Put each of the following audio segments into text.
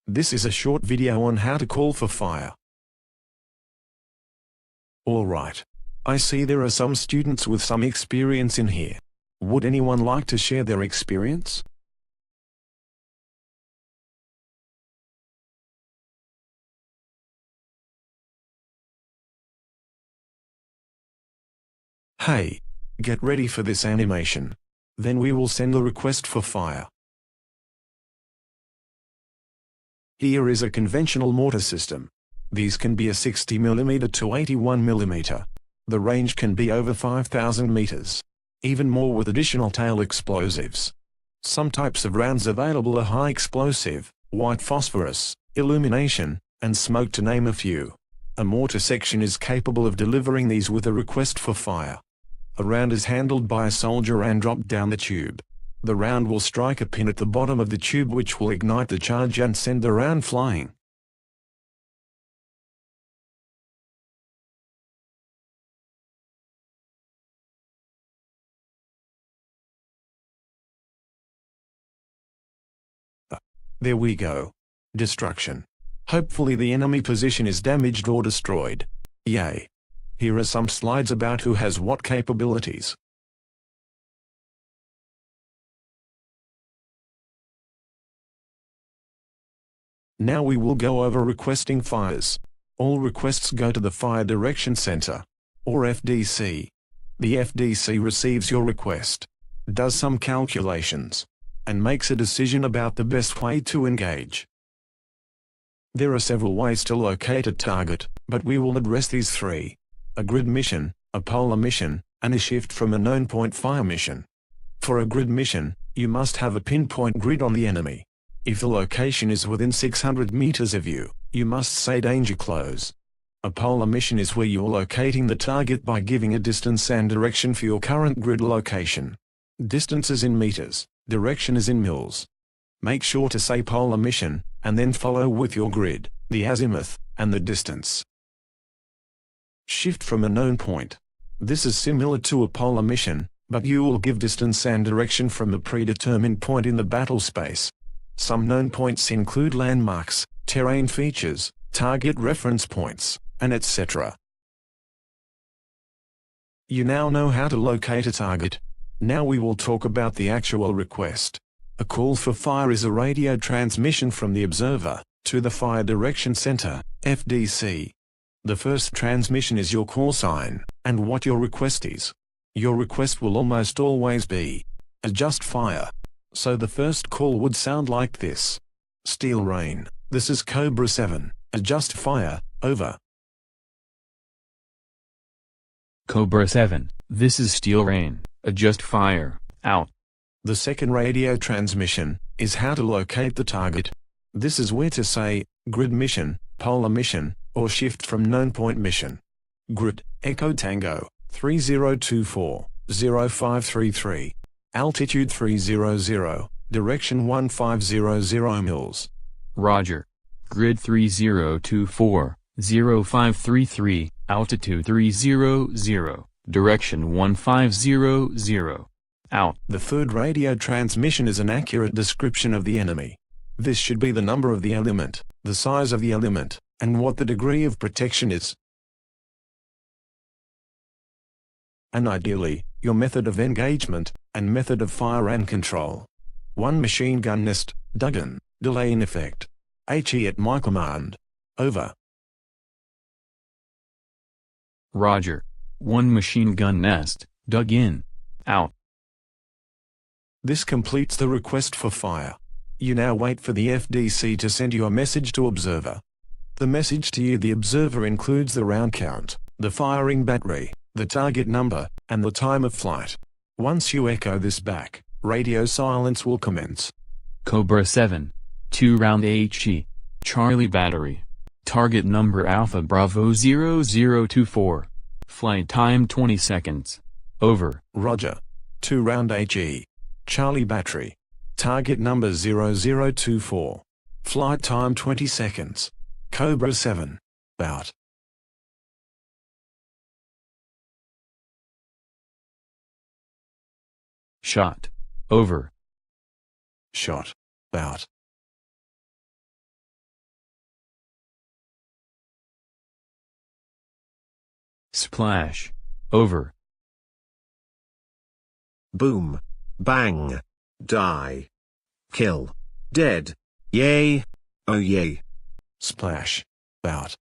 This is a short video on how to call for fire. Alright. I see there are some students with some experience in here. Would anyone like to share their experience? Hey, get ready for this animation. Then we will send a request for fire. Here is a conventional mortar system. These can be a 60 mm to 81 mm. The range can be over 5,000 meters. Even more with additional tail explosives. Some types of rounds available are high explosive, white phosphorus, illumination, and smoke to name a few. A mortar section is capable of delivering these with a request for fire. A round is handled by a soldier and dropped down the tube. The round will strike a pin at the bottom of the tube which will ignite the charge and send the round flying. There we go. Destruction. Hopefully the enemy position is damaged or destroyed. Yay. Here are some slides about who has what capabilities. Now we will go over requesting fires. All requests go to the Fire Direction Center, or FDC. The FDC receives your request, does some calculations, and makes a decision about the best way to engage. There are several ways to locate a target, but we will address these three: a grid mission, a polar mission, and a shift from a known point fire mission. For a grid mission, you must have a pinpoint grid on the enemy. If the location is within 600 meters of you, you must say danger close. A polar mission is where you are locating the target by giving a distance and direction for your current grid location. Distance is in meters, direction is in mils. Make sure to say polar mission, and then follow with your grid, the azimuth, and the distance. Shift from a known point. This is similar to a polar mission, but you will give distance and direction from a predetermined point in the battle space. Some known points include landmarks, terrain features, target reference points, and etc. You now know how to locate a target. Now we will talk about the actual request. A call for fire is a radio transmission from the observer to the Fire Direction Center, FDC. The first transmission is your call sign, and what your request is. Your request will almost always be adjust fire. So the first call would sound like this. Steel Rain, this is Cobra 7, adjust fire, over. Cobra 7, this is Steel Rain, adjust fire, out. The second radio transmission is how to locate the target. This is where to say, grid mission, polar mission, or shift from known point mission. Grid, Echo Tango, 3024, 0533. Altitude 300, direction 1500 mils. Roger. Grid 3024, 0533, altitude 300, direction 1500. Out. The third radio transmission is an accurate description of the enemy. This should be the number of the element, the size of the element, and what the degree of protection is. And ideally, your method of engagement, and method of fire and control. 1 machine gun nest, Duggan, delay in effect. HE at my command. Over. Roger. 1 machine gun nest, dug in. Out. This completes the request for fire. You now wait for the FDC to send you a message to observer. The message to you the observer includes the round count, the firing battery, the target number, and the time of flight. Once you echo this back, radio silence will commence. Cobra 7, 2 round HE, Charlie battery. Target number Alpha Bravo 0024. Flight time 20 seconds. Over. Roger. 2 round HE, Charlie battery. Target number 0024. Flight time 20 seconds. Cobra 7. Out. Shot. Over. Shot. Out. Splash. Over. Boom. Bang. Die. Kill. Dead. Yay. Oh yay. Splash. Out.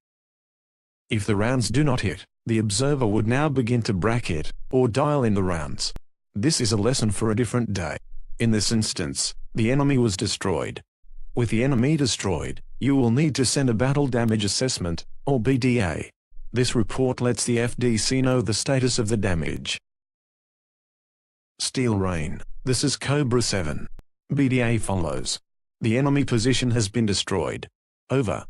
If the rounds do not hit, the observer would now begin to bracket, or dial in the rounds. This is a lesson for a different day. In this instance, the enemy was destroyed. With the enemy destroyed, you will need to send a Battle Damage Assessment, or BDA. This report lets the FDC know the status of the damage. Steel Rain. This is Cobra 7. BDA follows. The enemy position has been destroyed. Over.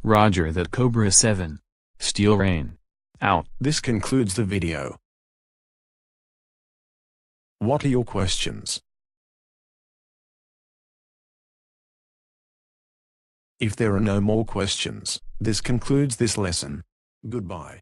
Roger that, Cobra 7. Steel Rain. Out. This concludes the video. What are your questions? If there are no more questions, this concludes this lesson. Goodbye.